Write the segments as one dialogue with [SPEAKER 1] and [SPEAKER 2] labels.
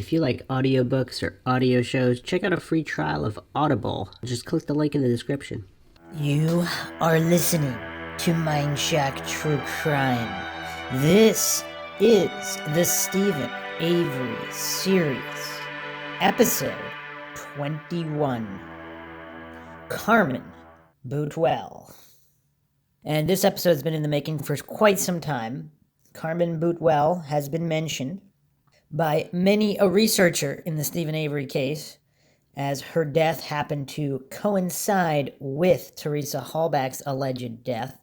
[SPEAKER 1] If you like audiobooks or audio shows, check out a free trial of Audible. Just click the link in the description.
[SPEAKER 2] You are listening to MINDSHOCK True Crime. This is the Stephen Avery series, episode 21, Carmen Boutwell. And this episode has been in the making for quite some time. Carmen Boutwell has been mentioned by many a researcher in the Stephen Avery case, as her death happened to coincide with Teresa Halbach's alleged death.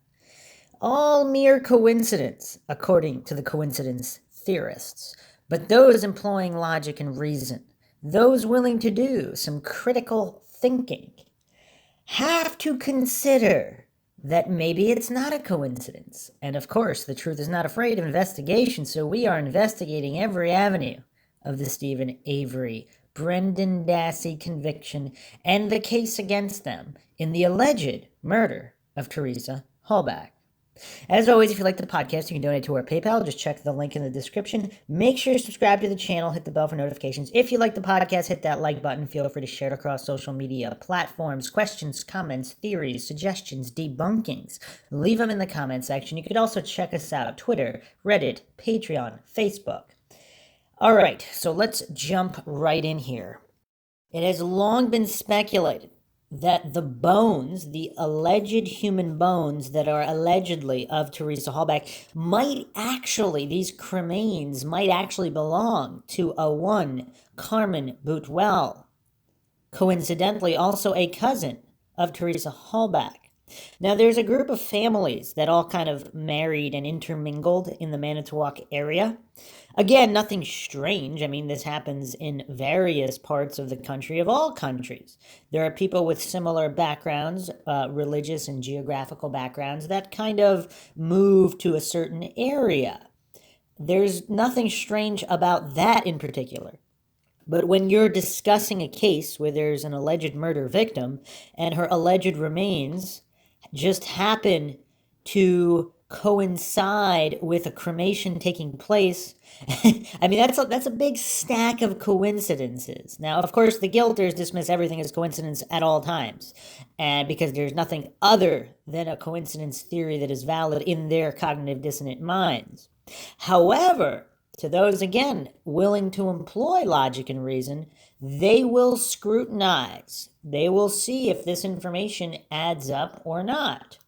[SPEAKER 2] All mere coincidence, according to the coincidence theorists, but those employing logic and reason, those willing to do some critical thinking, have to consider that maybe it's not a coincidence. And of course, the truth is not afraid of investigation, so we are investigating every avenue of the Stephen Avery, Brendan Dassey conviction and the case against them in the alleged murder of Teresa Halbach. As always, if you like the podcast, you can donate to our PayPal. Just check the link in the description. Make sure you subscribe to the channel. Hit the bell for notifications. If you like the podcast, hit that like button. Feel free to share it across social media platforms. Questions, comments, theories, suggestions, debunkings. Leave them in the comment section. You could also check us out. Twitter, Reddit, Patreon, Facebook. All right, so let's jump right in here. It has long been speculated that the bones, the alleged human bones that are allegedly of Teresa Halbach, these cremains might actually belong to a one Carmen Boutwell, coincidentally also a cousin of Teresa Halbach. Now, there's a group of families that all kind of married and intermingled in the Manitowoc area. Again, nothing strange. I mean, this happens in various parts of the country, of all countries. There are people with similar backgrounds, religious and geographical backgrounds, that kind of move to a certain area. There's nothing strange about that in particular. But when you're discussing a case where there's an alleged murder victim and her alleged remains just happen to coincide with a cremation taking place, I mean, that's a big stack of coincidences. Now, of course, the guilters dismiss everything as coincidence at all times, and because there's nothing other than a coincidence theory that is valid in their cognitive dissonant minds. However, to those, again, willing to employ logic and reason, they will scrutinize. They will see if this information adds up or not.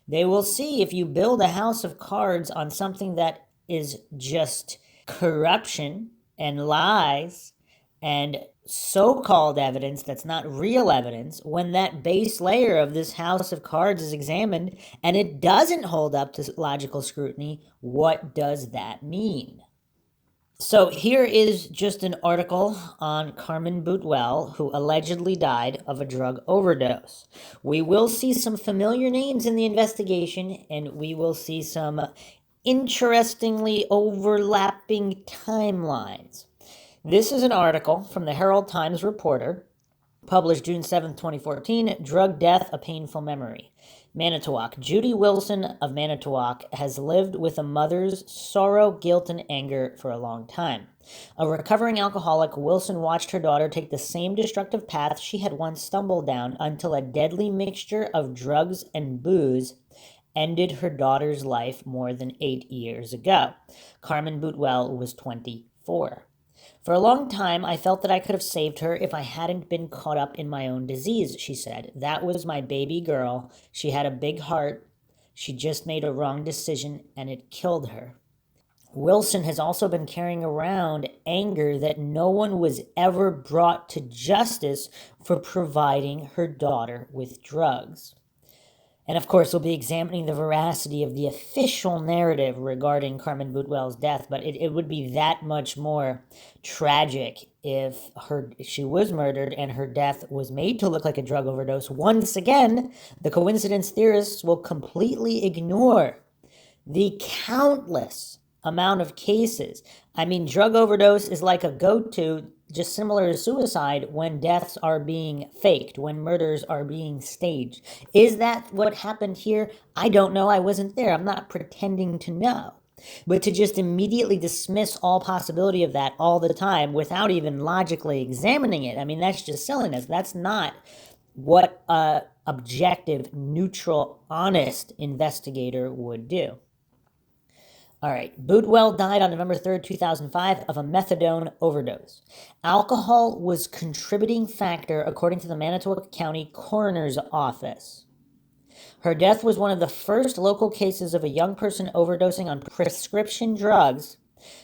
[SPEAKER 2] They will see if you build a house of cards on something that is just corruption and lies and so-called evidence that's not real evidence, when that base layer of this house of cards is examined and it doesn't hold up to logical scrutiny. What does that mean? So here is just an article on Carmen Boutwell, who allegedly died of a drug overdose. We will see some familiar names in the investigation, and we will see some interestingly overlapping timelines. This is an article from the Herald Times Reporter, published June 7, 2014, Drug Death, A Painful Memory. Manitowoc. Judy Wilson of Manitowoc has lived with a mother's sorrow, guilt, and anger for a long time. A recovering alcoholic, Wilson watched her daughter take the same destructive path she had once stumbled down until a deadly mixture of drugs and booze ended her daughter's life more than 8 years ago. Carmen Boutwell was 24. For a long time, I felt that I could have saved her if I hadn't been caught up in my own disease, she said. That was my baby girl. She had a big heart. She just made a wrong decision, and it killed her. Wilson has also been carrying around anger that no one was ever brought to justice for providing her daughter with drugs. And of course, we'll be examining the veracity of the official narrative regarding Carmen Boutwell's death, but it would be that much more tragic if she was murdered and her death was made to look like a drug overdose. Once again, the coincidence theorists will completely ignore the countless amount of cases. I mean, drug overdose is like a go-to, just similar to suicide, when deaths are being faked, when murders are being staged. Is that what happened here? I don't know. I wasn't there. I'm not pretending to know. But to just immediately dismiss all possibility of that all the time without even logically examining it, I mean, that's just silliness. That's not what a objective, neutral, honest investigator would do. All right. Boutwell died on November 3rd, 2005 of a methadone overdose. Alcohol was contributing factor according to the Manitowoc County Coroner's Office. Her death was one of the first local cases of a young person overdosing on prescription drugs,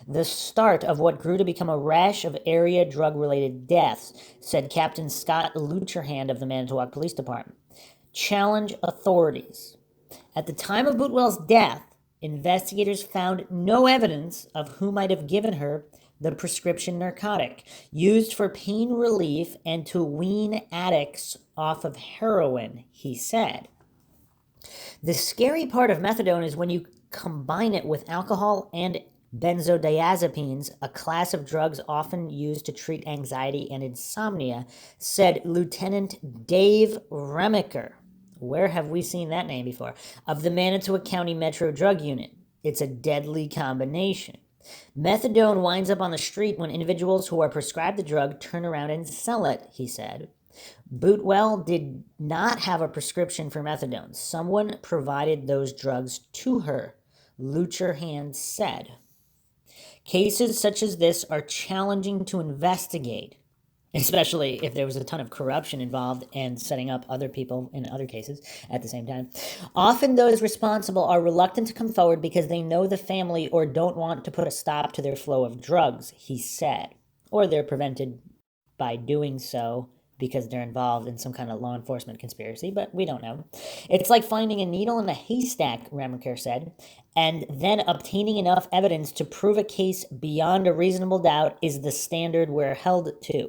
[SPEAKER 2] the start of what grew to become a rash of area drug-related deaths, said Captain Scott Lucherhand of the Manitowoc Police Department. Challenge authorities. At the time of Boutwell's death, investigators found no evidence of who might have given her the prescription narcotic used for pain relief and to wean addicts off of heroin, he said. The scary part of methadone is when you combine it with alcohol and benzodiazepines, a class of drugs often used to treat anxiety and insomnia, said Lieutenant Dave Remiker. Where have we seen that name before? Of the Manitowoc County Metro Drug Unit. It's a deadly combination. Methadone winds up on the street when individuals who are prescribed the drug turn around and sell it, he said. Boutwell did not have a prescription for methadone. Someone provided those drugs to her, Lucherhand said. Cases such as this are challenging to investigate, especially if there was a ton of corruption involved and setting up other people in other cases at the same time. Often those responsible are reluctant to come forward because they know the family or don't want to put a stop to their flow of drugs, he said. Or they're prevented by doing so because they're involved in some kind of law enforcement conspiracy, but we don't know. It's like finding a needle in a haystack, Remiker said, and then obtaining enough evidence to prove a case beyond a reasonable doubt is the standard we're held to.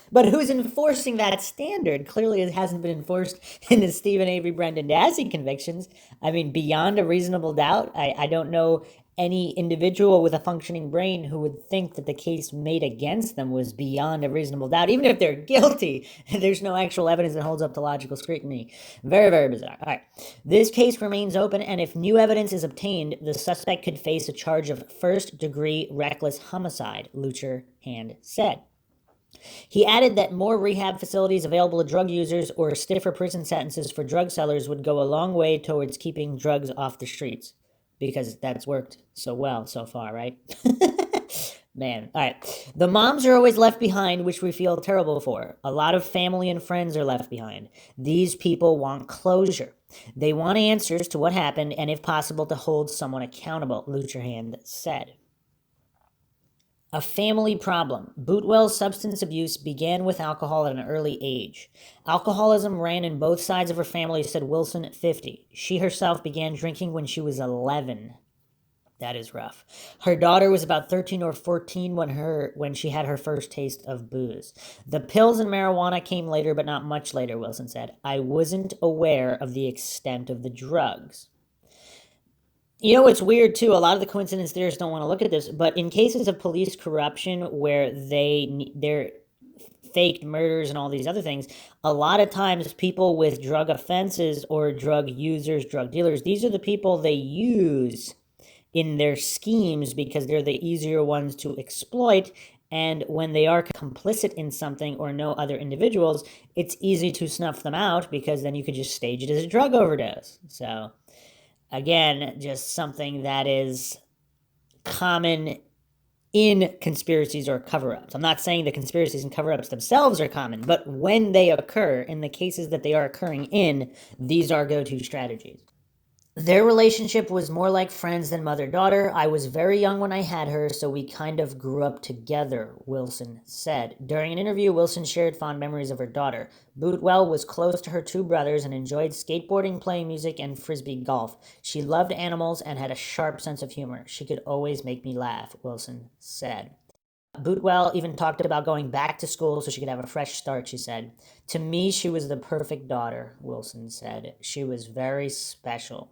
[SPEAKER 2] But who's enforcing that standard? Clearly it hasn't been enforced in the Stephen Avery, Brendan Dassey convictions. I mean, beyond a reasonable doubt, I don't know any individual with a functioning brain who would think that the case made against them was beyond a reasonable doubt. Even if they're guilty, there's no actual evidence that holds up to logical scrutiny. Very, very bizarre. All right. This case remains open, and if new evidence is obtained, the suspect could face a charge of first-degree reckless homicide, Lucherhand said. He added that more rehab facilities available to drug users or stiffer prison sentences for drug sellers would go a long way towards keeping drugs off the streets. Because that's worked so well so far, right? Man. All right. The moms are always left behind, which we feel terrible for. A lot of family and friends are left behind. These people want closure. They want answers to what happened and, if possible, to hold someone accountable, Lucherhand said. A family problem. Boutwell's substance abuse began with alcohol at an early age. Alcoholism ran in both sides of her family, said Wilson, 50. She herself began drinking when she was 11. That is rough. Her daughter was about 13 or 14 when she had her first taste of booze. The pills and marijuana came later, but not much later, Wilson said. I wasn't aware of the extent of the drugs. You know, it's weird, too. A lot of the coincidence theorists don't want to look at this, but in cases of police corruption where they're faked murders and all these other things, a lot of times people with drug offenses or drug users, drug dealers, these are the people they use in their schemes because they're the easier ones to exploit. And when they are complicit in something or know other individuals, it's easy to snuff them out because then you could just stage it as a drug overdose. So again, just something that is common in conspiracies or cover-ups. I'm not saying the conspiracies and cover-ups themselves are common, but when they occur, in the cases that they are occurring in, these are go-to strategies. Their relationship was more like friends than mother-daughter. I was very young when I had her, so we kind of grew up together, Wilson said. During an interview, Wilson shared fond memories of her daughter. Boutwell was close to her two brothers and enjoyed skateboarding, playing music, and frisbee golf. She loved animals and had a sharp sense of humor. She could always make me laugh, Wilson said. Boutwell even talked about going back to school so she could have a fresh start, she said. To me, she was the perfect daughter, Wilson said. She was very special.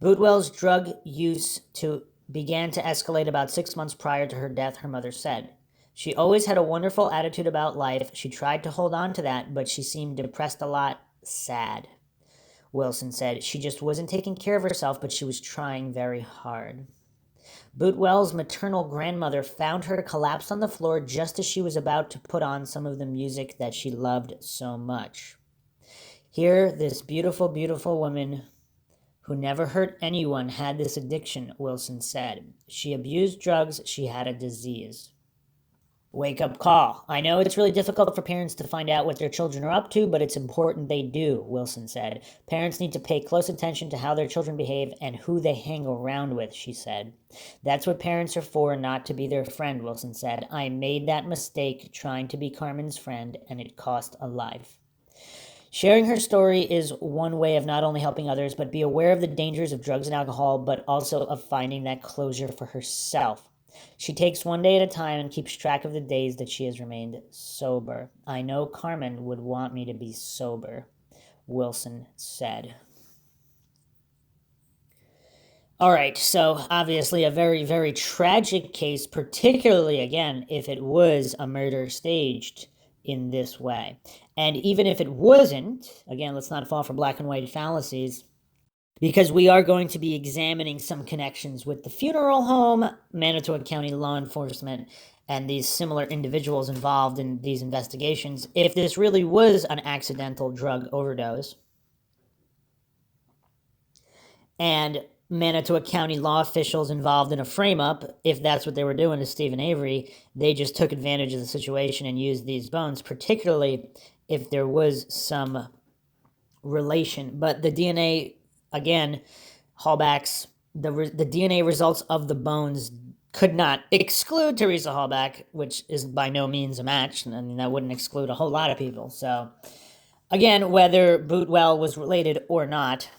[SPEAKER 2] Boutwell's drug use began to escalate about 6 months prior to her death, her mother said. She always had a wonderful attitude about life. She tried to hold on to that, but she seemed depressed a lot, sad. Wilson said. She just wasn't taking care of herself, but she was trying very hard. Boutwell's maternal grandmother found her collapsed on the floor just as she was about to put on some of the music that she loved so much. Here, this beautiful, beautiful woman who never hurt anyone had this addiction, Wilson said. She abused drugs, she had a disease. Wake up call. I know it's really difficult for parents to find out what their children are up to, but it's important they do, Wilson said. Parents need to pay close attention to how their children behave and who they hang around with, she said. That's what parents are for, not to be their friend, Wilson said. I made that mistake trying to be Carmen's friend, and it cost a life. Sharing her story is one way of not only helping others, but be aware of the dangers of drugs and alcohol, but also of finding that closure for herself. She takes one day at a time and keeps track of the days that she has remained sober. I know Carmen would want me to be sober, Wilson said. All right, so obviously a very, very tragic case, particularly, again, if it was a murder staged in this way. And even if it wasn't, again, let's not fall for black and white fallacies, because we are going to be examining some connections with the funeral home, Manitowoc County law enforcement, and these similar individuals involved in these investigations. If this really was an accidental drug overdose, and Manitowoc County law officials involved in a frame-up, if that's what they were doing to Stephen Avery, they just took advantage of the situation and used these bones, particularly if there was some relation. But the DNA, again, Hallback's, the DNA results of the bones could not exclude Teresa Hallback, which is by no means a match. I mean, that wouldn't exclude a whole lot of people. So, again, whether Boutwell was related or not,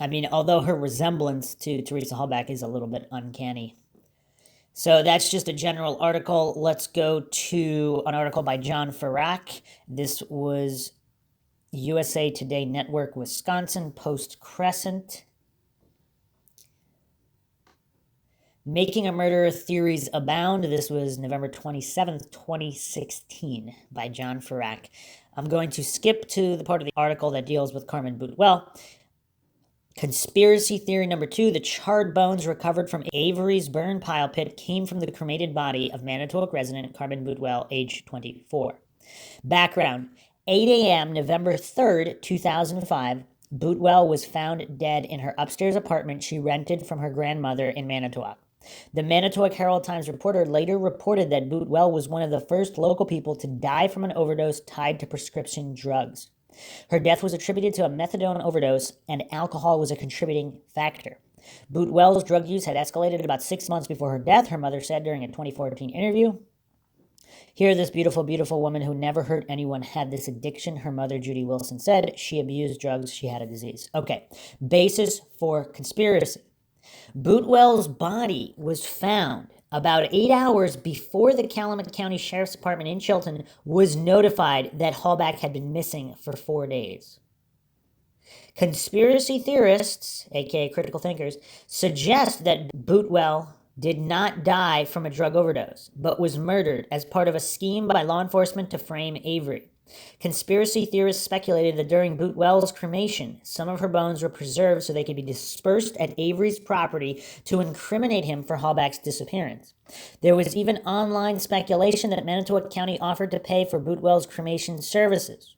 [SPEAKER 2] I mean, although her resemblance to Teresa Hallback is a little bit uncanny. So that's just a general article. Let's go to an article by John Farrak. This was USA Today Network, Wisconsin, Post Crescent. Making a Murderer, Theories Abound. This was November 27th, 2016, by John Farrak. I'm going to skip to the part of the article that deals with Carmen Boutwell. Conspiracy theory number 2, the charred bones recovered from Avery's burn pile pit came from the cremated body of Manitowoc resident Carmen Boutwell, age 24. Background: 8 a.m. November 3rd, 2005, Boutwell was found dead in her upstairs apartment she rented from her grandmother in Manitowoc. The Manitowoc Herald-Times reporter later reported that Boutwell was one of the first local people to die from an overdose tied to prescription drugs. Her death was attributed to a methadone overdose, and alcohol was a contributing factor. Boutwell's drug use had escalated about 6 months before her death, her mother said during a 2014 interview. Here, this beautiful, beautiful woman who never hurt anyone had this addiction, her mother, Judy Wilson, said. She abused drugs, she had a disease. Okay, basis for conspiracy. Boutwell's body was found about 8 hours before the Calumet County Sheriff's Department in Chilton was notified that Hallback had been missing for 4 days. Conspiracy theorists, aka critical thinkers, suggest that Boutwell did not die from a drug overdose, but was murdered as part of a scheme by law enforcement to frame Avery. Conspiracy theorists speculated that during Boutwell's cremation, some of her bones were preserved so they could be dispersed at Avery's property to incriminate him for Hallback's disappearance. There was even online speculation that Manitowoc County offered to pay for Boutwell's cremation services.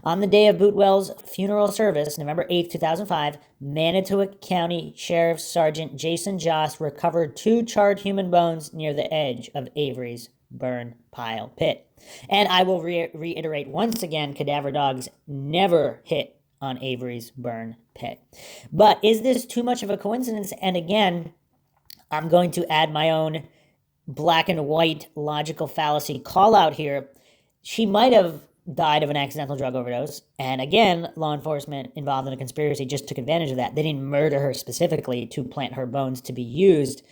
[SPEAKER 2] On the day of Boutwell's funeral service, November 8, 2005, Manitowoc County Sheriff Sergeant Jason Joss recovered 2 charred human bones near the edge of Avery's burn pile pit. And I will reiterate once again, cadaver dogs never hit on Avery's burn pit. But is this too much of a coincidence? And again, I'm going to add my own black and white logical fallacy call out here. She might have died of an accidental drug overdose. And again, law enforcement involved in a conspiracy just took advantage of that. They didn't murder her specifically to plant her bones to be used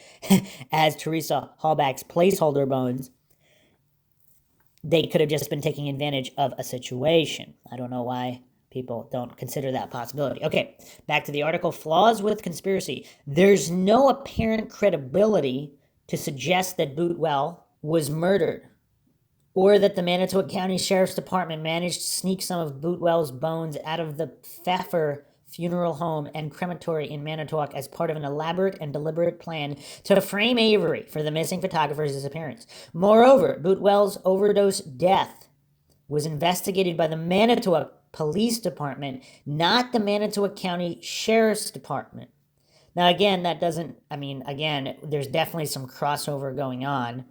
[SPEAKER 2] as Teresa Hallback's placeholder bones. They could have just been taking advantage of a situation. I don't know why people don't consider that possibility. Okay, back to the article. Flaws with conspiracy. There's no apparent credibility to suggest that Boutwell was murdered, or that the Manitowoc County Sheriff's Department managed to sneak some of Boutwell's bones out of the Pfeffer funeral home and crematory in Manitowoc as part of an elaborate and deliberate plan to frame Avery for the missing photographer's disappearance. Moreover, Boutwell's overdose death was investigated by the Manitowoc Police Department, not the Manitowoc County Sheriff's Department. Now, again, there's definitely some crossover going on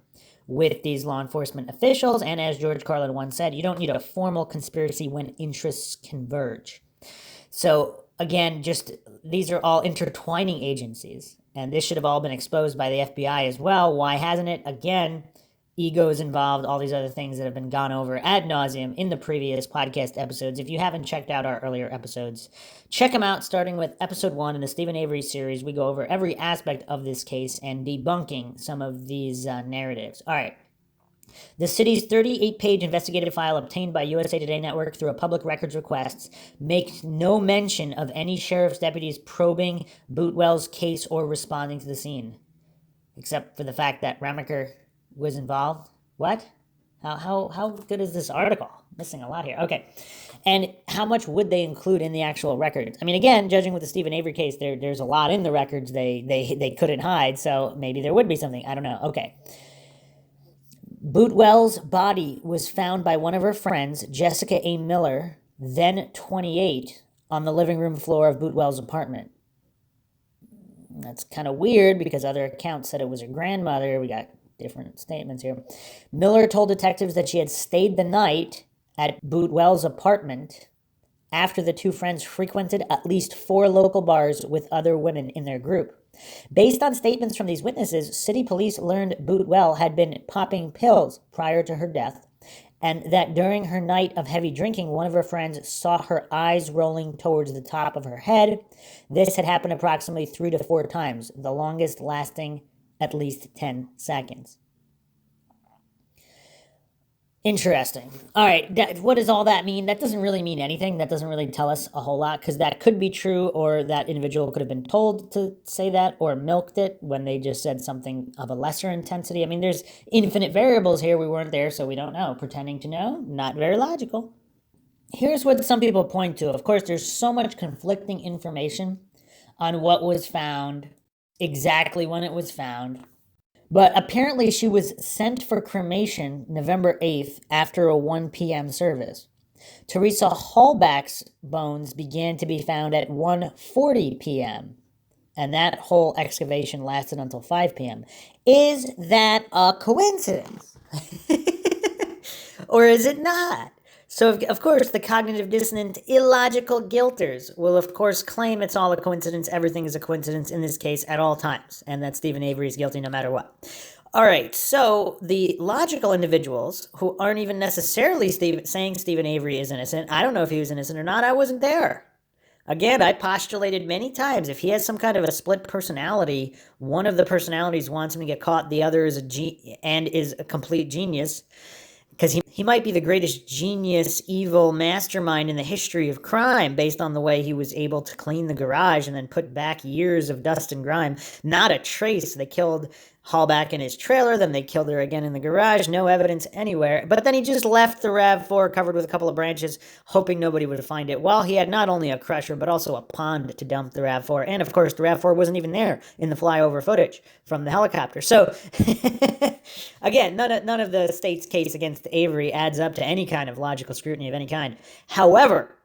[SPEAKER 2] with these law enforcement officials, and as George Carlin once said, you don't need a formal conspiracy when interests converge. So, again, these are all intertwining agencies, and this should have all been exposed by the FBI as well. Why hasn't it? Again, egos involved, all these other things that have been gone over ad nauseum in the previous podcast episodes. If you haven't checked out our earlier episodes, check them out, starting with episode 1 in the Stephen Avery series. We go over every aspect of this case and debunking some of these narratives. All right. The city's 38-page investigative file obtained by USA Today Network through a public records request makes no mention of any sheriff's deputies probing Boutwell's case or responding to the scene, except for the fact that Remacher was involved. What? How good is this article? Missing a lot here. Okay. And how much would they include in the actual records? I mean, again, judging with the Stephen Avery case, there's a lot in the records they couldn't hide, so maybe there would be something. I don't know. Okay. Boutwell's body was found by one of her friends, Jessica A. Miller, then 28, on the living room floor of Boutwell's apartment. That's kind of weird because other accounts said it was her grandmother. We got different statements here. Miller told detectives that she had stayed the night at Boutwell's apartment after the two friends frequented at least 4 local bars with other women in their group. Based on statements from these witnesses, city police learned Boutwell had been popping pills prior to her death, and that during her night of heavy drinking, one of her friends saw her eyes rolling towards the top of her head. This had happened approximately 3 to 4 times, the longest lasting at least 10 seconds. Interesting. All right, what does all that mean? That doesn't really mean anything. That doesn't really tell us a whole lot, because that could be true, or that individual could have been told to say that, or milked it when they just said something of a lesser intensity. I mean, there's infinite variables here. We weren't there, so we don't know. Pretending to know, not very logical. Here's what some people point to. Of course, there's so much conflicting information on what was found, exactly when it was found. But apparently she was sent for cremation November 8th after a 1 p.m. service. Teresa Hallback's bones began to be found at 1:40 p.m. And that whole excavation lasted until 5 p.m. Is that a coincidence? Or is it not? So, of course, the cognitive dissonant, illogical guilters will, of course, claim it's all a coincidence. Everything is a coincidence in this case at all times, and that Stephen Avery is guilty no matter what. All right, so the logical individuals who aren't even necessarily saying Stephen Avery is innocent, I don't know if he was innocent or not, I wasn't there. Again, I postulated many times, if he has some kind of a split personality, one of the personalities wants him to get caught, the other is a complete genius, because he might be the greatest genius, evil mastermind in the history of crime based on the way he was able to clean the garage and then put back years of dust and grime. Not a trace. They killed Hallback in his trailer, then they killed her again in the garage. No evidence anywhere. But then he just left the RAV4 covered with a couple of branches, hoping nobody would find it, while he had not only a crusher, but also a pond to dump the RAV4. And, of course, the RAV4 wasn't even there in the flyover footage from the helicopter. So, again, none of the state's case against Avery adds up to any kind of logical scrutiny of any kind. However,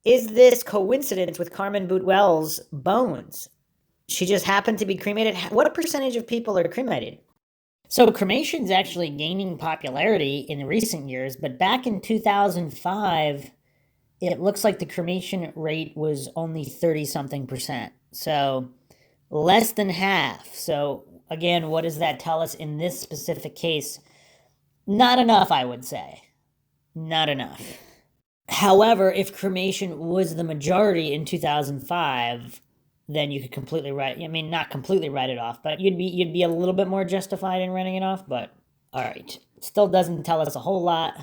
[SPEAKER 2] is this coincidence with Carmen Boutwell's bones? She just happened to be cremated. What percentage of people are cremated? So cremation is actually gaining popularity in recent years, but back in 2005, it looks like the cremation rate was only 30-something%. So less than half. So again, what does that tell us in this specific case? Not enough, I would say. Not enough. However, if cremation was the majority in 2005, then you could completely not completely write it off, but you'd be a little bit more justified in writing it off, but all right. It still doesn't tell us a whole lot.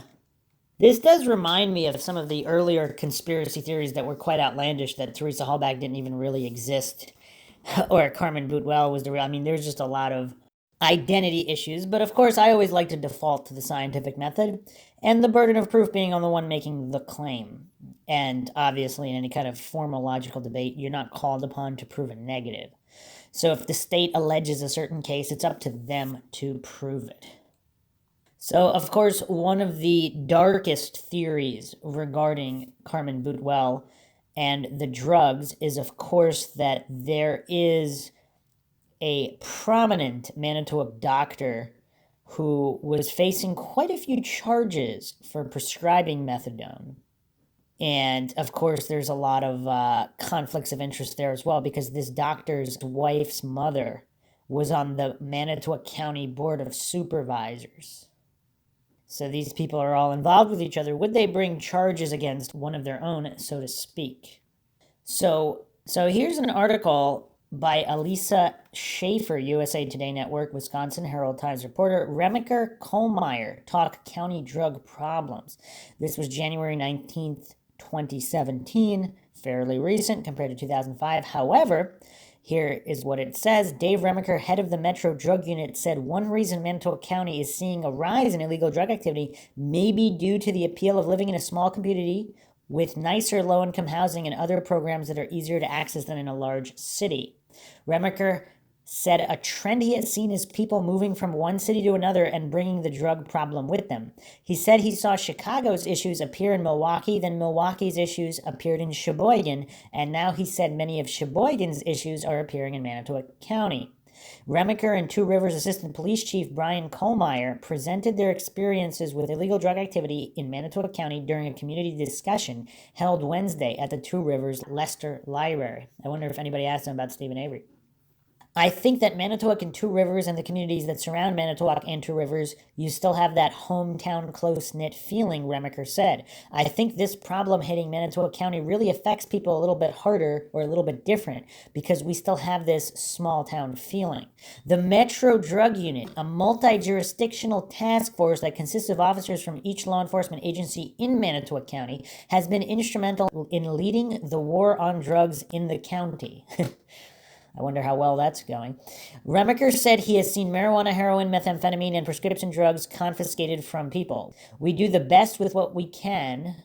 [SPEAKER 2] This does remind me of some of the earlier conspiracy theories that were quite outlandish, that Teresa Hallback didn't even really exist, or Carmen Boutwell was the real. I mean, there's just a lot of identity issues, but of course, I always like to default to the scientific method and the burden of proof being on the one making the claim. And obviously, in any kind of formal logical debate, you're not called upon to prove a negative. So if the state alleges a certain case, it's up to them to prove it. So, of course, one of the darkest theories regarding Carmen Boutwell and the drugs is, of course, that there is a prominent Manitowoc doctor who was facing quite a few charges for prescribing methadone. And of course, there's a lot of conflicts of interest there as well, because this doctor's wife's mother was on the Manitowoc County Board of Supervisors. So these people are all involved with each other. Would they bring charges against one of their own, so to speak? So here's an article by Elisa Schaefer, USA Today Network, Wisconsin Herald Times reporter. Remiker Kohlmeyer talk county drug problems. This was January 19th, 2017, fairly recent compared to 2005. However, here is what it says. Dave Remiker, head of the Metro Drug Unit, said one reason Manitowoc County is seeing a rise in illegal drug activity may be due to the appeal of living in a small community with nicer low-income housing and other programs that are easier to access than in a large city. Remiker said a trend he has seen is people moving from one city to another and bringing the drug problem with them. He said he saw Chicago's issues appear in Milwaukee, then Milwaukee's issues appeared in Sheboygan, and now he said many of Sheboygan's issues are appearing in Manitowoc County. Remiker and Two Rivers Assistant Police Chief Brian Kohlmeyer presented their experiences with illegal drug activity in Manitowoc County during a community discussion held Wednesday at the Two Rivers Leicester Library. I wonder if anybody asked him about Stephen Avery. I think that Manitowoc and Two Rivers and the communities that surround Manitowoc and Two Rivers, you still have that hometown close-knit feeling, Remiker said. I think this problem hitting Manitowoc County really affects people a little bit harder or a little bit different because we still have this small-town feeling. The Metro Drug Unit, a multi-jurisdictional task force that consists of officers from each law enforcement agency in Manitowoc County, has been instrumental in leading the war on drugs in the county. I wonder how well that's going. Remiker said he has seen marijuana, heroin, methamphetamine, and prescription drugs confiscated from people. We do the best with what we can,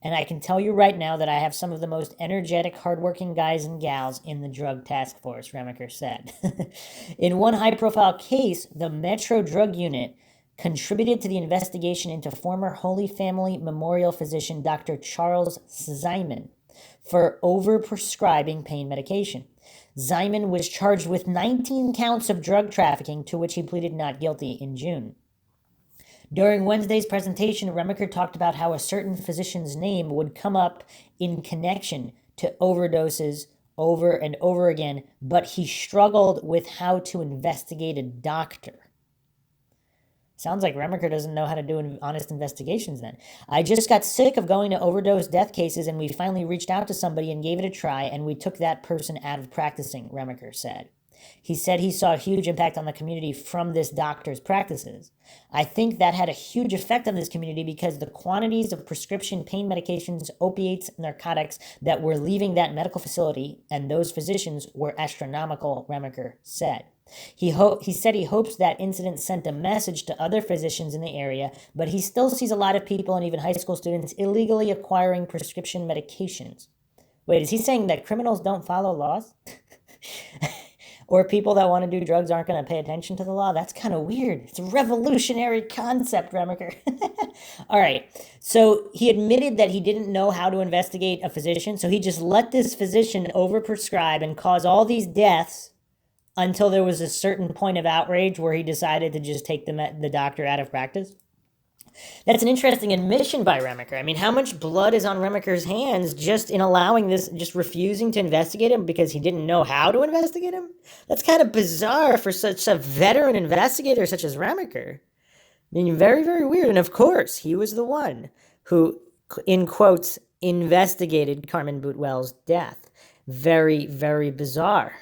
[SPEAKER 2] and I can tell you right now that I have some of the most energetic, hardworking guys and gals in the drug task force, Remiker said. In one high-profile case, the Metro Drug Unit contributed to the investigation into former Holy Family Memorial physician Dr. Charles Zyman for overprescribing pain medication. Zyman was charged with 19 counts of drug trafficking, to which he pleaded not guilty in June. During Wednesday's presentation, Remiker talked about how a certain physician's name would come up in connection to overdoses over and over again, but he struggled with how to investigate a doctor. Sounds like Remiker doesn't know how to do honest investigations then. I just got sick of going to overdose death cases, and we finally reached out to somebody and gave it a try, and we took that person out of practicing, Remiker said. He said he saw a huge impact on the community from this doctor's practices. I think that had a huge effect on this community because the quantities of prescription pain medications, opiates, narcotics that were leaving that medical facility and those physicians were astronomical, Remiker said. He said he hopes that incident sent a message to other physicians in the area, but he still sees a lot of people and even high school students illegally acquiring prescription medications. Wait, is he saying that criminals don't follow laws? Or people that want to do drugs aren't going to pay attention to the law? That's kind of weird. It's a revolutionary concept, Remiker. All right. So he admitted that he didn't know how to investigate a physician, so he just let this physician overprescribe and cause all these deaths until there was a certain point of outrage where he decided to just take the doctor out of practice. That's an interesting admission by Remiker. I mean, how much blood is on Remiker's hands just in allowing this, just refusing to investigate him because he didn't know how to investigate him? That's kind of bizarre for such a veteran investigator such as Remiker. I mean, very, very weird. And of course, he was the one who, in quotes, investigated Carmen Boutwell's death. Very, very bizarre.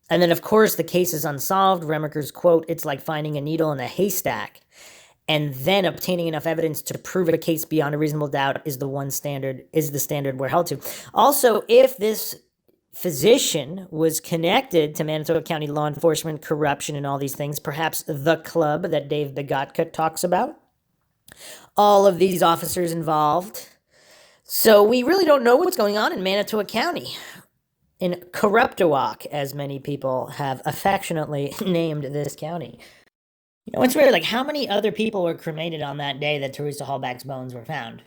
[SPEAKER 2] And then, of course, the case is unsolved. Remiker's quote, "It's like finding a needle in a haystack." And then obtaining enough evidence to prove a case beyond a reasonable doubt is the standard we're held to. Also, if this physician was connected to Manitoba County law enforcement, corruption, and all these things. Perhaps the club that Dave Begotka talks about. All of these officers involved. So we really don't know what's going on in Manitoba County. In Corruptowalk, as many people have affectionately named this county. You know, it's weird, like how many other people were cremated on that day that Teresa Hallback's bones were found?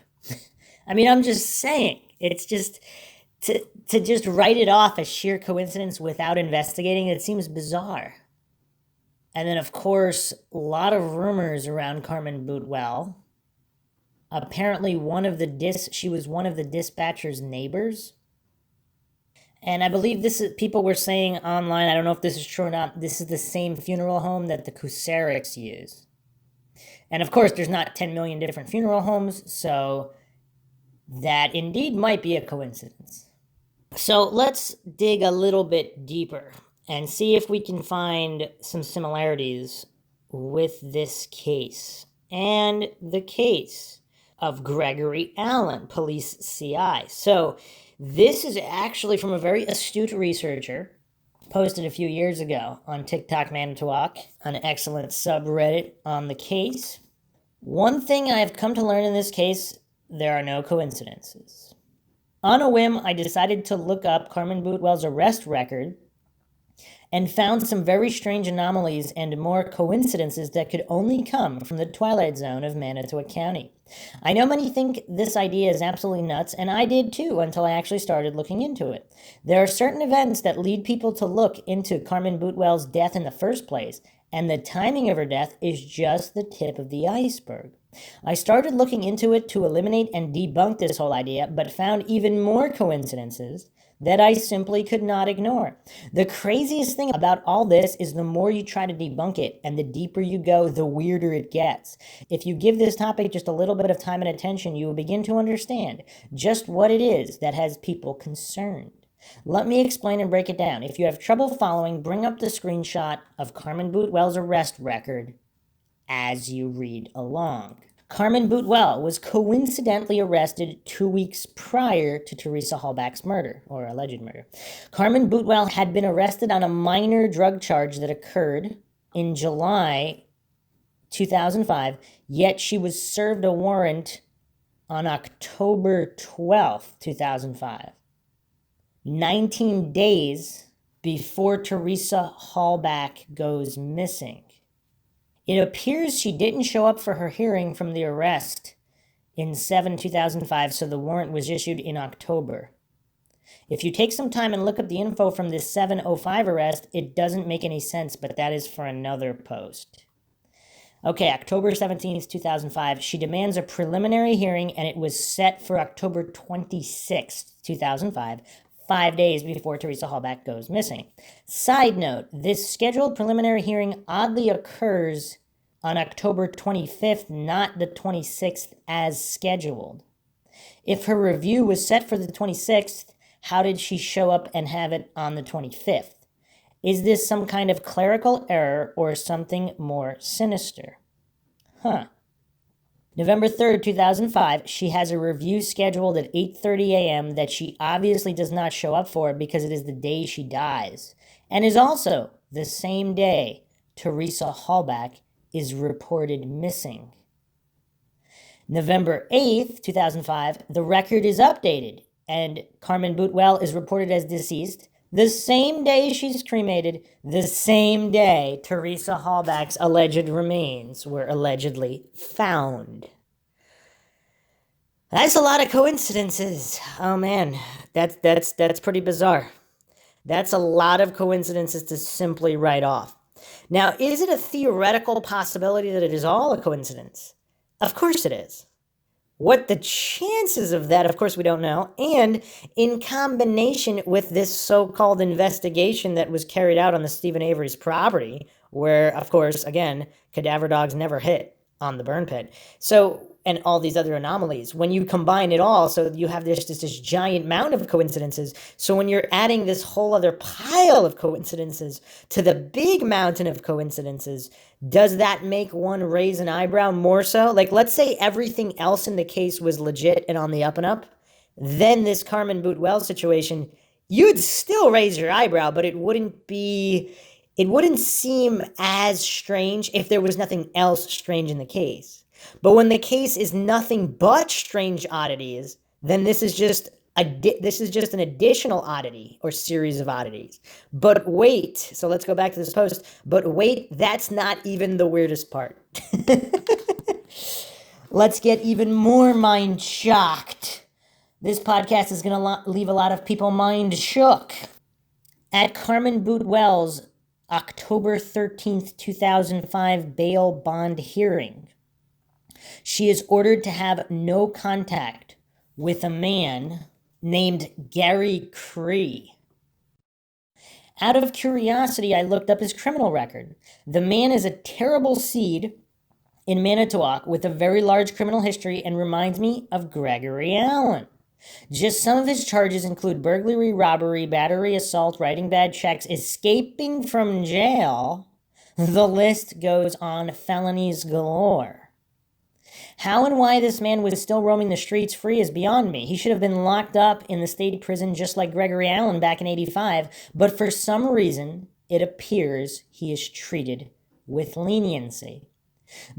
[SPEAKER 2] I mean, I'm just saying, it's just, to just write it off as sheer coincidence without investigating, it seems bizarre. And then, of course, a lot of rumors around Carmen Boutwell. Apparently, she was one of the dispatcher's neighbors. And I believe people were saying online, I don't know if this is true or not, this is the same funeral home that the Kusariks use. And of course, there's not 10 million different funeral homes, so that indeed might be a coincidence. So let's dig a little bit deeper and see if we can find some similarities with this case and the case of Gregory Allen, police CI. So this is actually from a very astute researcher, posted a few years ago on TikTok Manitowoc, an excellent subreddit on the case. One thing I have come to learn in this case, there are no coincidences. On a whim, I decided to look up Carmen Boutwell's arrest record and found some very strange anomalies and more coincidences that could only come from the twilight zone of Manitoba County. I know many think this idea is absolutely nuts, and I did too until I actually started looking into it. There are certain events that lead people to look into Carmen Boutwell's death in the first place, and the timing of her death is just the tip of the iceberg. I started looking into it to eliminate and debunk this whole idea, but found even more coincidences that I simply could not ignore. The craziest thing about all this is the more you try to debunk it and the deeper you go, the weirder it gets. If you give this topic just a little bit of time and attention, you will begin to understand just what it is that has people concerned. Let me explain and break it down. If you have trouble following, bring up the screenshot of Carmen Boutwell's arrest record as you read along. Carmen Boutwell was coincidentally arrested 2 weeks prior to Teresa Hallback's murder, or alleged murder. Carmen Boutwell had been arrested on a minor drug charge that occurred in July 2005, yet she was served a warrant on October 12th, 2005. 19 days before Teresa Hallback goes missing. It appears she didn't show up for her hearing from the arrest in 2005, so the warrant was issued in October. If you take some time and look up the info from this 705 arrest, it doesn't make any sense, but that is for another post. Okay, October 17th, 2005, she demands a preliminary hearing, and it was set for October 26th, 2005, 5 days before Teresa Hallback goes missing. Side note, this scheduled preliminary hearing oddly occurs on October 25th, not the 26th as scheduled. If her review was set for the 26th, how did she show up and have it on the 25th? Is this some kind of clerical error or something more sinister? November 3rd, 2005, she has a review scheduled at 8:30 a.m. that she obviously does not show up for because it is the day she dies, and is also the same day Teresa Hallback is reported missing. November 8th, 2005, the record is updated, and Carmen Boutwell is reported as deceased the same day she's cremated, the same day Teresa Hallback's alleged remains were allegedly found. That's a lot of coincidences. Oh man, that's pretty bizarre. That's a lot of coincidences to simply write off. Now, is it a theoretical possibility that it is all a coincidence? Of course it is. What the chances of that, of course, we don't know. And in combination with this so-called investigation that was carried out on the Stephen Avery's property, where, of course, again, cadaver dogs never hit on the burn pit. So, and all these other anomalies, when you combine it all, so you have this giant mound of coincidences. So when you're adding this whole other pile of coincidences to the big mountain of coincidences, does that make one raise an eyebrow more so? Like, let's say everything else in the case was legit and on the up and up. Then this Carmen Boutwell situation you'd still raise your eyebrow, but it wouldn't seem as strange if there was nothing else strange in the case. But when the case is nothing but strange oddities, then this is just an additional oddity or series of oddities. But wait, so let's go back to this post. But wait, that's not even the weirdest part. Let's get even more mind shocked. This podcast is going to leave a lot of people mind shook. At Carmen Boutwell's October 13th, 2005 bail bond hearing, she is ordered to have no contact with a man named Gary Cree. Out of curiosity, I looked up his criminal record. The man is a terrible seed in Manitowoc with a very large criminal history and reminds me of Gregory Allen. Just some of his charges include burglary, robbery, battery, assault, writing bad checks, escaping from jail. The list goes on, felonies galore. How and why this man was still roaming the streets free is beyond me. He should have been locked up in the state prison just like Gregory Allen back in '85, but for some reason, it appears he is treated with leniency.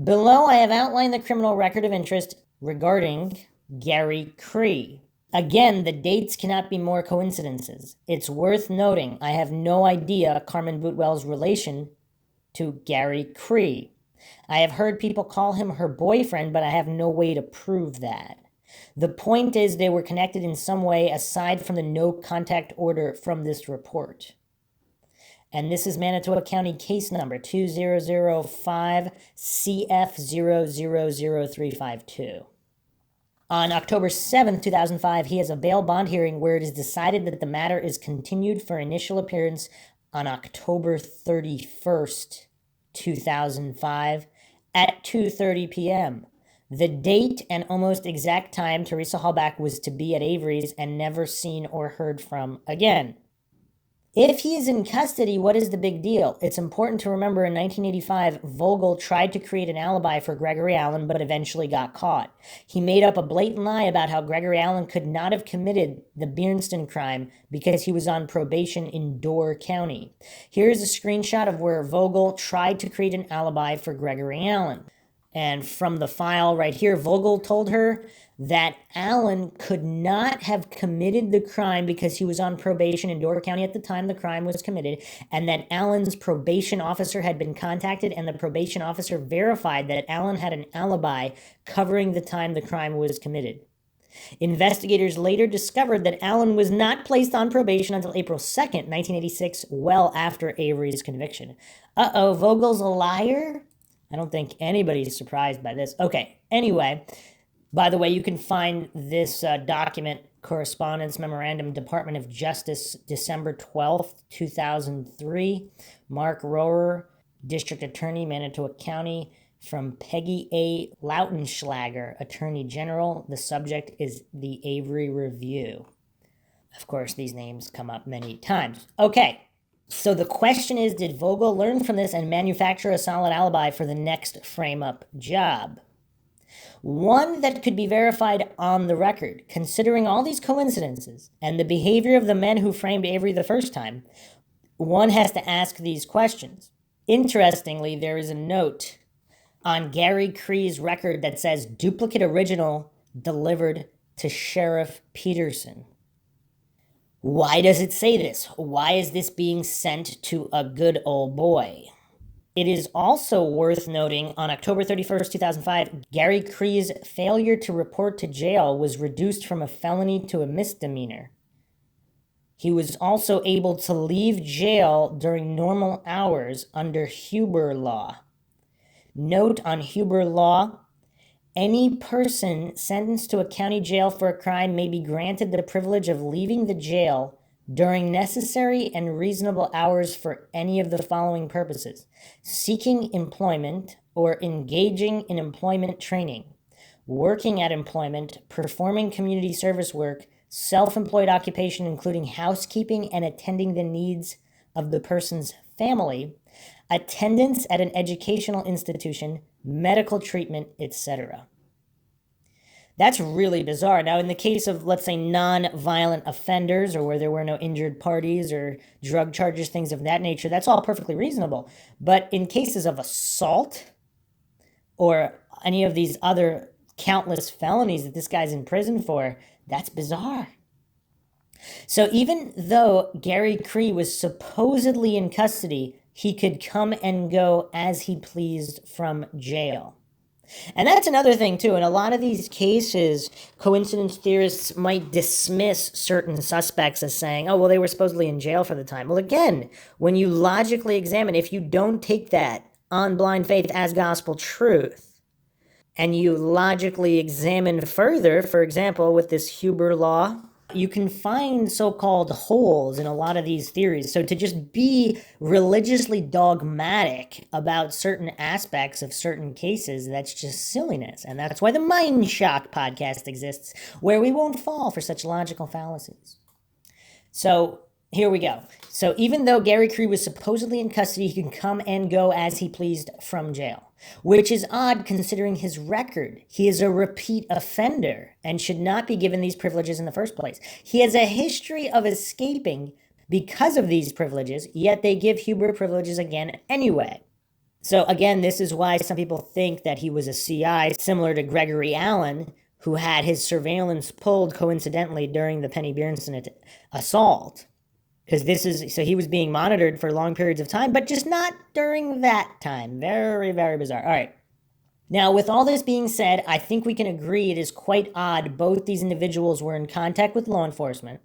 [SPEAKER 2] Below, I have outlined the criminal record of interest regarding Gary Cree. Again, the dates cannot be more coincidences. It's worth noting I have no idea Carmen Boutwell's relation to Gary Cree. I have heard people call him her boyfriend, but I have no way to prove that. The point is they were connected in some way aside from the no contact order from this report. And this is Manitowoc County case number 2005 CF000352. On October 7, 2005, he has a bail bond hearing where it is decided that the matter is continued for initial appearance on October 31st, 2005 at 2:30 p.m. The date and almost exact time Teresa Hallback was to be at Avery's and never seen or heard from again. If he is in custody, what is the big deal? It's important to remember in 1985, Vogel tried to create an alibi for Gregory Allen, but eventually got caught. He made up a blatant lie about how Gregory Allen could not have committed the Biernston crime because he was on probation in Door County. Here's a screenshot of where Vogel tried to create an alibi for Gregory Allen. And from the file right here, Vogel told her that Allen could not have committed the crime because he was on probation in Door County at the time the crime was committed, and that Allen's probation officer had been contacted, and the probation officer verified that Allen had an alibi covering the time the crime was committed. Investigators later discovered that Allen was not placed on probation until April 2nd, 1986, well after Avery's conviction. Vogel's a liar? I don't think anybody's surprised by this. Okay, anyway, by the way, you can find this document, Correspondence Memorandum, Department of Justice, December 12th, 2003. Mark Rohrer, District Attorney, Manitowoc County, from Peggy A. Lautenschlager, Attorney General. The subject is the Avery Review. Of course, these names come up many times. Okay. So the question is, did Vogel learn from this and manufacture a solid alibi for the next frame-up job? One that could be verified on the record, considering all these coincidences and the behavior of the men who framed Avery the first time. One has to ask these questions. Interestingly, there is a note on Gary Cree's record that says duplicate original delivered to Sheriff Peterson. Why does it say this? Why is this being sent to a good old boy? It is also worth noting on October 31st, 2005, Gary Cree's failure to report to jail was reduced from a felony to a misdemeanor. He was also able to leave jail during normal hours under Huber law. Note on Huber law, any person sentenced to a county jail for a crime may be granted the privilege of leaving the jail during necessary and reasonable hours for any of the following purposes: seeking employment or engaging in employment training, working at employment, performing community service work, self-employed occupation including housekeeping and attending the needs of the person's family, attendance at an educational institution, medical treatment, etc. That's really bizarre. Now, in the case of, let's say, non-violent offenders or where there were no injured parties or drug charges, things of that nature, that's all perfectly reasonable. But in cases of assault or any of these other countless felonies that this guy's in prison for, that's bizarre. So even though Gary Cree was supposedly in custody, he could come and go as he pleased from jail. And that's another thing, too. In a lot of these cases, coincidence theorists might dismiss certain suspects as saying, oh, well, they were supposedly in jail for the time. Well, again, when you logically examine, if you don't take that on blind faith as gospel truth, and you logically examine further, for example, with this Huber law, you can find so-called holes in a lot of these theories. So to just be religiously dogmatic about certain aspects of certain cases, that's just silliness. And that's why the MINDSHOCK podcast exists, where we won't fall for such logical fallacies. So here we go. So even though Gary Cree was supposedly in custody, he can come and go as he pleased from jail, which is odd considering his record. He is a repeat offender and should not be given these privileges in the first place. He has a history of escaping because of these privileges, yet they give Huber privileges again anyway. So again, this is why some people think that he was a CI, similar to Gregory Allen, who had his surveillance pulled coincidentally during the Penny Berenson assault. Because so he was being monitored for long periods of time, but just not during that time. Very, very bizarre. All right. Now, with all this being said, I think we can agree it is quite odd both these individuals were in contact with law enforcement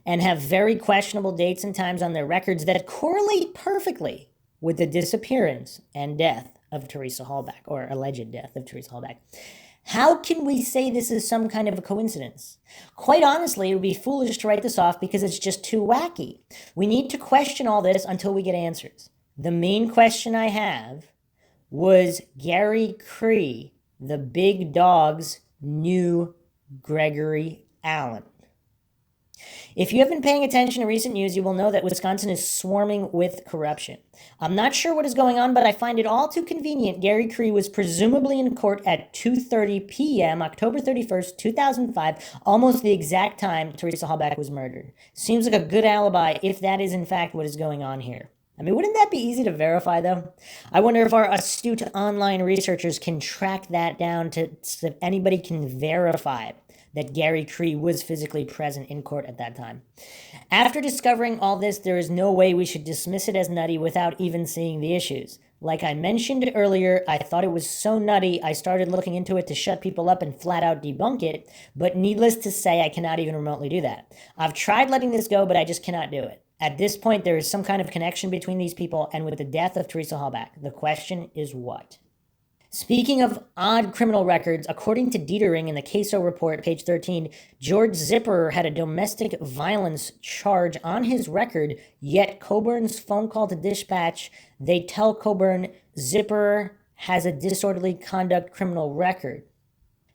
[SPEAKER 2] and have very questionable dates and times on their records that correlate perfectly with the disappearance and death of Teresa Halbach, or alleged death of Teresa Halbach. How can we say this is some kind of a coincidence? Quite honestly, it would be foolish to write this off because it's just too wacky. We need to question all this until we get answers. The main question I have was Gary Cree, the big dog's new Gregory Allen. If you have been paying attention to recent news, you will know that Wisconsin is swarming with corruption. I'm not sure what is going on, but I find it all too convenient. Gary Cree was presumably in court at 2:30 p.m., October 31st, 2005, almost the exact time Teresa Halbach was murdered. Seems like a good alibi if that is in fact what is going on here. I mean, wouldn't that be easy to verify, though? I wonder if our astute online researchers can track that down so if anybody can verify that Gary Cree was physically present in court at that time. After discovering all this, there is no way we should dismiss it as nutty without even seeing the issues. Like I mentioned earlier, I thought it was so nutty, I started looking into it to shut people up and flat out debunk it, but needless to say, I cannot even remotely do that. I've tried letting this go, but I just cannot do it. At this point, there is some kind of connection between these people, and with the death of Teresa Halbach, the question is what? Speaking of odd criminal records, according to Dietering in the CASO report, page 13, George Zipperer had a domestic violence charge on his record, yet Coburn's phone call to dispatch, they tell Coburn Zipperer has a disorderly conduct criminal record.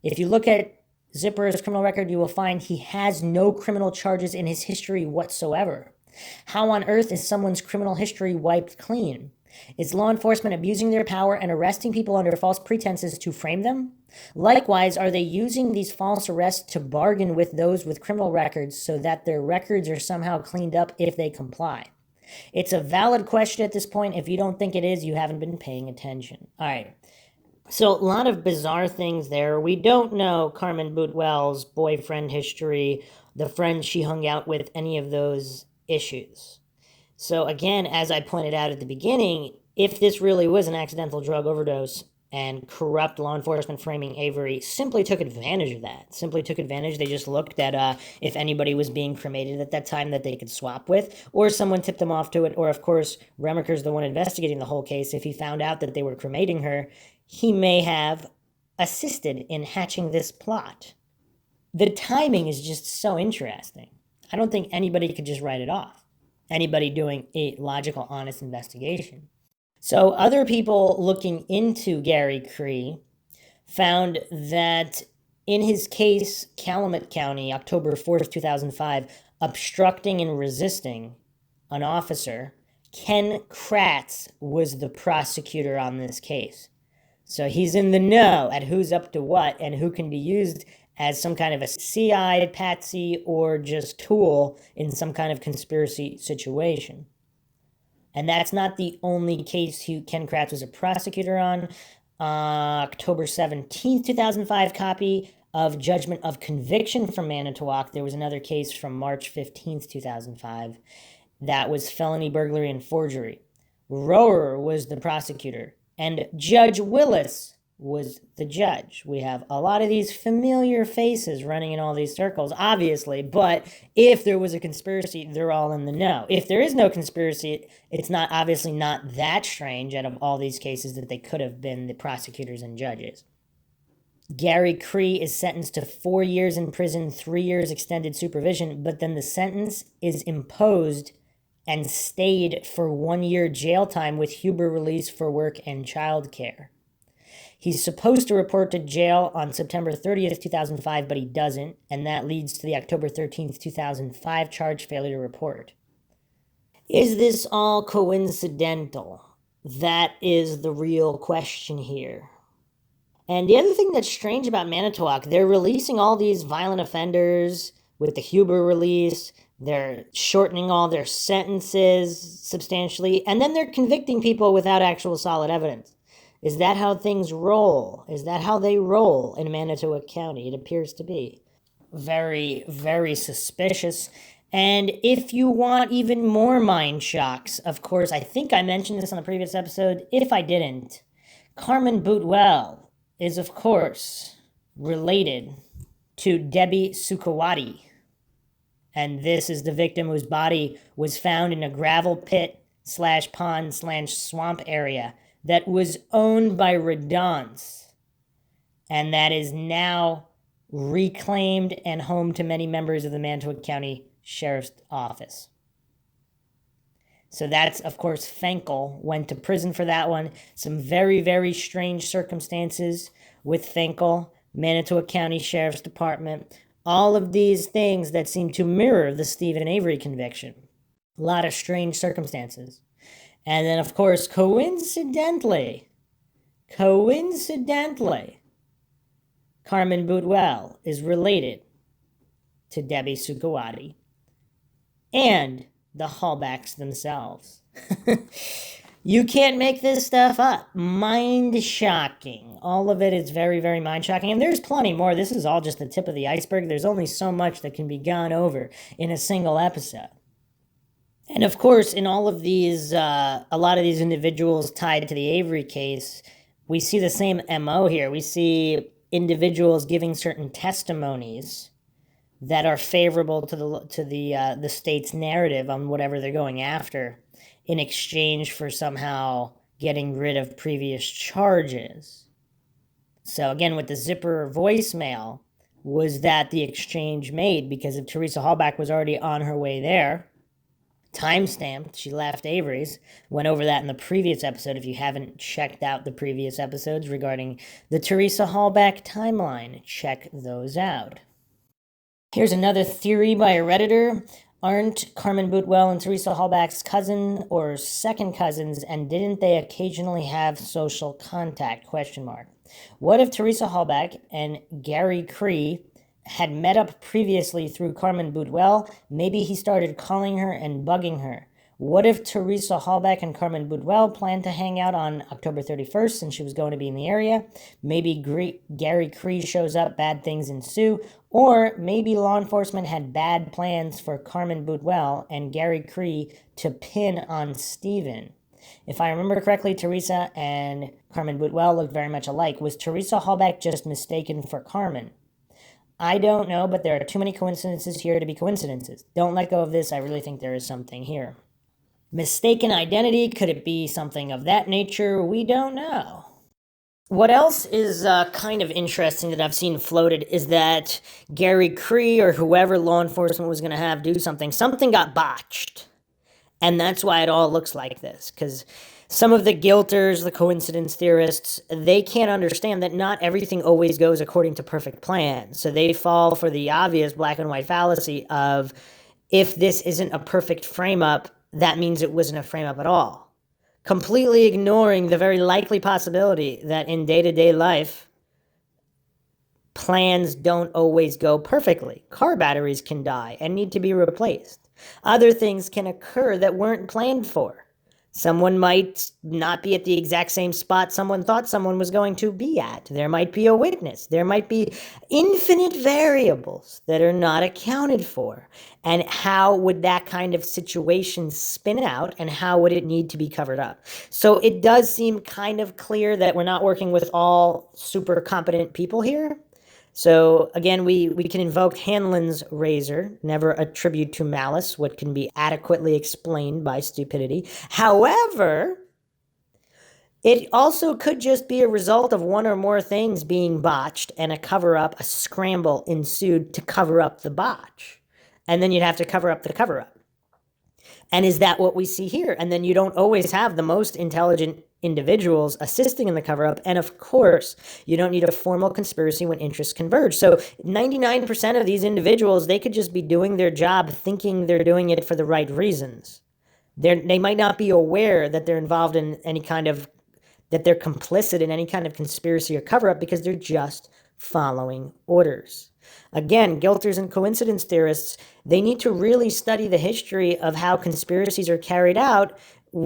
[SPEAKER 2] If you look at Zipperer's criminal record, you will find he has no criminal charges in his history whatsoever. How on earth is someone's criminal history wiped clean? Is law enforcement abusing their power and arresting people under false pretenses to frame them? Likewise, are they using these false arrests to bargain with those with criminal records so that their records are somehow cleaned up if they comply? It's a valid question at this point. If you don't think it is, you haven't been paying attention. All right. So a lot of bizarre things there. We don't know Carmen Boutwell's boyfriend history, the friends she hung out with, any of those issues. So again, as I pointed out at the beginning, if this really was an accidental drug overdose and corrupt law enforcement framing Avery simply took advantage of that, they just looked at if anybody was being cremated at that time that they could swap with, or someone tipped them off to it, or of course, Remaker's the one investigating the whole case. If he found out that they were cremating her, he may have assisted in hatching this plot. The timing is just so interesting. I don't think anybody could just write it off. Anybody doing a logical, honest investigation. So other people looking into Gary Cree found that in his case, Calumet County, October 4th, 2005, obstructing and resisting an officer, Ken Kratz was the prosecutor on this case. So he's in the know at who's up to what and who can be used as some kind of a CI, patsy, or just tool in some kind of conspiracy situation. And that's not the only case Ken Kratz was a prosecutor on. October 17th, 2005 copy of Judgment of Conviction from Manitowoc. There was another case from March 15th, 2005. That was felony burglary and forgery. Rohrer was the prosecutor, and Judge Willis was the judge. We have a lot of these familiar faces running in all these circles, obviously, but if there was a conspiracy, they're all in the know. If there is no conspiracy, it's not obviously not that strange out of all these cases that they could have been the prosecutors and judges. Gary Cree is sentenced to 4 years in prison, 3 years extended supervision, but then the sentence is imposed and stayed for 1 year jail time with Huber release for work and childcare. He's supposed to report to jail on September 30th, 2005, but he doesn't, and that leads to the October 13th, 2005 charge failure to report. Is this all coincidental? That is the real question here. And the other thing that's strange about Manitowoc, they're releasing all these violent offenders with the Huber release. They're shortening all their sentences substantially, and then they're convicting people without actual solid evidence. Is that how things roll? Is that how they roll in Manitowoc County? It appears to be. Very, very suspicious. And if you want even more mind shocks, of course, I think I mentioned this on the previous episode. If I didn't, Carmen Boutwell is, of course, related to Debbie Sukawati. And this is the victim whose body was found in a gravel pit / pond / swamp area that was owned by Redance, and that is now reclaimed and home to many members of the Manitowoc County Sheriff's Office. So that's, of course, Fenkel went to prison for that one. Some very, very strange circumstances with Fenkel, Manitowoc County Sheriff's Department, all of these things that seem to mirror the Stephen Avery conviction. A lot of strange circumstances. And then, of course, coincidentally, Carmen Boutwell is related to Debbie Sukawati and the Hallbacks themselves. You can't make this stuff up. Mind-shocking. All of it is very, very mind-shocking. And there's plenty more. This is all just the tip of the iceberg. There's only so much that can be gone over in a single episode. And of course, in all of these, a lot of these individuals tied to the Avery case, we see the same MO here. We see individuals giving certain testimonies that are favorable to the state's narrative on whatever they're going after, in exchange for somehow getting rid of previous charges. So again, with the zipper voicemail, was that the exchange made? Because if Teresa Hallback was already on her way there, timestamped, she left Avery's, went over that in the previous episode. If you haven't checked out the previous episodes regarding the Teresa Hallback timeline, check those out. Here's another theory by a Redditor. Aren't Carmen Boutwell and Teresa Hallback's cousin or second cousins, and didn't they occasionally have social contact? ? What if Teresa Hallback and Gary Cree had met up previously through Carmen Boutwell? Maybe he started calling her and bugging her. What if Teresa Hallback and Carmen Boutwell planned to hang out on October 31st since she was going to be in the area? Maybe Gary Cree shows up, bad things ensue. Or maybe law enforcement had bad plans for Carmen Boutwell and Gary Cree to pin on Stephen. If I remember correctly, Teresa and Carmen Boutwell looked very much alike. Was Teresa Hallback just mistaken for Carmen? I don't know, but there are too many coincidences here to be coincidences. Don't let go of this. I really think there is something here. Mistaken identity, could it be something of that nature? We don't know. What else is kind of interesting that I've seen floated is that Gary Cree or whoever law enforcement was going to have do something got botched. And that's why it all looks like this, because some of the guilters, the coincidence theorists, they can't understand that not everything always goes according to perfect plan. So they fall for the obvious black and white fallacy of, if this isn't a perfect frame-up, that means it wasn't a frame-up at all. Completely ignoring the very likely possibility that in day-to-day life, plans don't always go perfectly. Car batteries can die and need to be replaced. Other things can occur that weren't planned for. Someone might not be at the exact same spot someone thought someone was going to be at. There might be a witness. There might be infinite variables that are not accounted for. And how would that kind of situation spin out, and how would it need to be covered up? So it does seem kind of clear that we're not working with all super competent people here. So again, we can invoke Hanlon's razor, never attribute to malice what can be adequately explained by stupidity. However, it also could just be a result of one or more things being botched, and a cover-up, a scramble ensued to cover up the botch. And then you'd have to cover up the cover-up. And is that what we see here? And then you don't always have the most intelligent individuals assisting in the cover-up. And of course, you don't need a formal conspiracy when interests converge. So 99% of these individuals, they could just be doing their job thinking they're doing it for the right reasons. They might not be aware that they're involved in any kind of, that they're complicit in any kind of conspiracy or cover-up, because they're just following orders. Again, guilters and coincidence theorists, they need to really study the history of how conspiracies are carried out,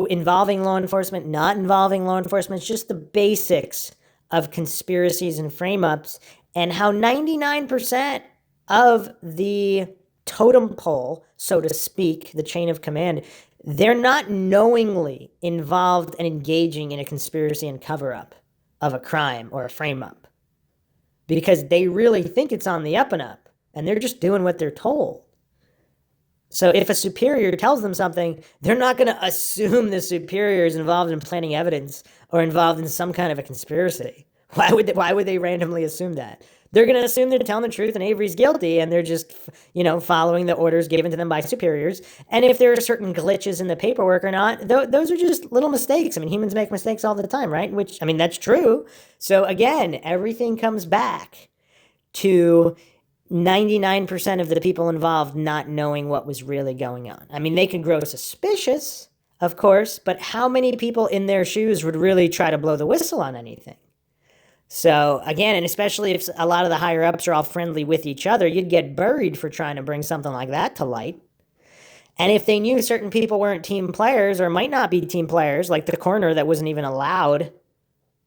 [SPEAKER 2] involving law enforcement, not involving law enforcement. It's just the basics of conspiracies and frame-ups, and how 99% of the totem pole, so to speak, the chain of command, they're not knowingly involved and engaging in a conspiracy and cover-up of a crime or a frame-up, because they really think it's on the up and up, and they're just doing what they're told. So if a superior tells them something, they're not going to assume the superior is involved in planting evidence or involved in some kind of a conspiracy. Why would they randomly assume that? They're going to assume they're telling the truth and Avery's guilty, and they're just, following the orders given to them by superiors. And if there are certain glitches in the paperwork or not, those are just little mistakes. I mean, humans make mistakes all the time, right? Which, that's true. So again, everything comes back to 99% of the people involved not knowing what was really going on. They could grow suspicious, of course, but how many people in their shoes would really try to blow the whistle on anything? So again, and especially if a lot of the higher ups are all friendly with each other, you'd get buried for trying to bring something like that to light. And if they knew certain people weren't team players or might not be team players, like the coroner that wasn't even allowed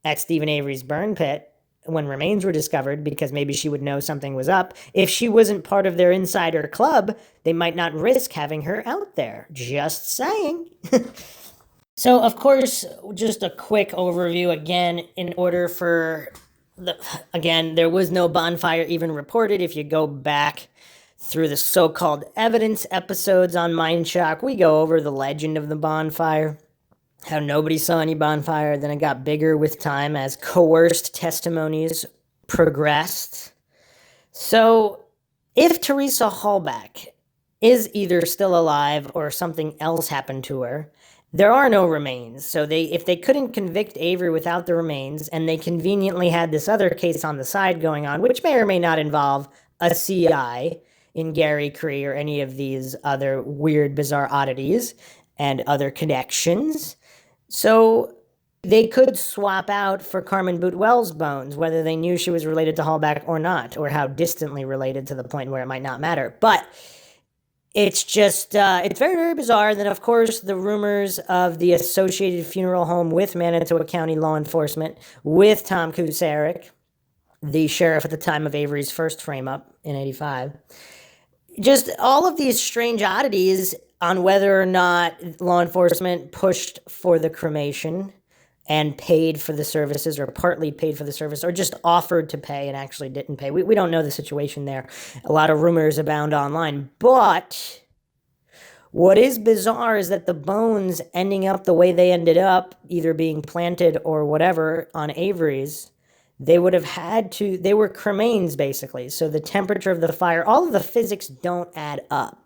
[SPEAKER 2] at Stephen Avery's burn pit when remains were discovered, because maybe she would know something was up. If she wasn't part of their insider club, they might not risk having her out there. Just saying. So, of course, just a quick overview again, in order for there was no bonfire even reported. If you go back through the so-called evidence episodes on MINDSHOCK, we go over the legend of the bonfire, how nobody saw any bonfire. Then it got bigger with time as coerced testimonies progressed. So, if Teresa Hallback is either still alive or something else happened to her, there are no remains. So if they couldn't convict Avery without the remains, and they conveniently had this other case on the side going on, which may or may not involve a CI in Gary Cree or any of these other weird, bizarre oddities and other connections. So they could swap out for Carmen Boutwell's bones, whether they knew she was related to Hallback or not, or how distantly related to the point where it might not matter. But it's just, it's very, very bizarre. Then, of course, the rumors of the associated funeral home with Manitoba County law enforcement, with Tom Kusarek, the sheriff at the time of Avery's first frame-up in 85. Just all of these strange oddities on whether or not law enforcement pushed for the cremation and paid for the services, or partly paid for the service, or just offered to pay and actually didn't pay. We don't know the situation there. A lot of rumors abound online. But what is bizarre is that the bones ending up the way they ended up, either being planted or whatever on Avery's, they would have had to, they were cremains basically. So the temperature of the fire, all of the physics don't add up.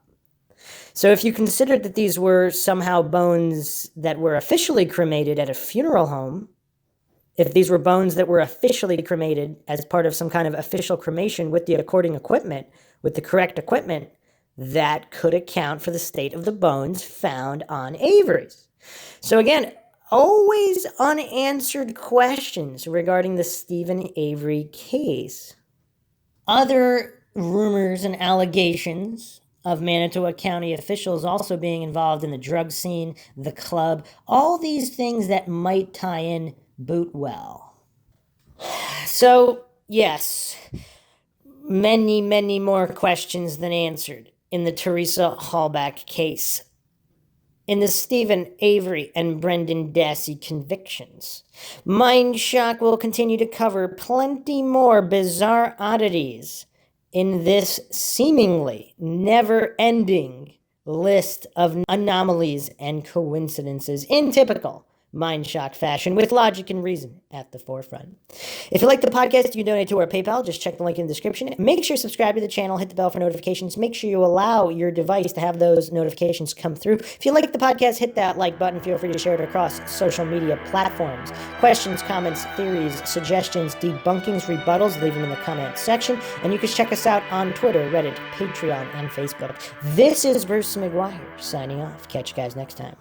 [SPEAKER 2] So if you considered that these were somehow bones that were officially cremated at a funeral home, if these were bones that were officially cremated as part of some kind of official cremation with the according equipment, with the correct equipment, that could account for the state of the bones found on Avery's. So again, always unanswered questions regarding the Stephen Avery case. Other rumors and allegations of Manitowoc County officials also being involved in the drug scene, the club, all these things that might tie in Boutwell. So, yes, many more questions than answered in the Teresa Hallback case. In the Stephen Avery and Brendan Dassey convictions, MindShock will continue to cover plenty more bizarre oddities in this seemingly never-ending list of anomalies and coincidences in typical MindShock fashion, with logic and reason at the forefront. If you like the podcast, you can donate to our PayPal. Just check the link in the description. Make sure to subscribe to the channel, hit the bell for notifications. Make sure you allow your device to have those notifications come through. If you like the podcast, hit that like button. Feel free to share it across social media platforms. Questions, comments, theories, suggestions, debunkings, rebuttals, leave them in the comments section. And you can check us out on Twitter, Reddit, Patreon, and Facebook. This is Bruce McGuire signing off. Catch you guys next time.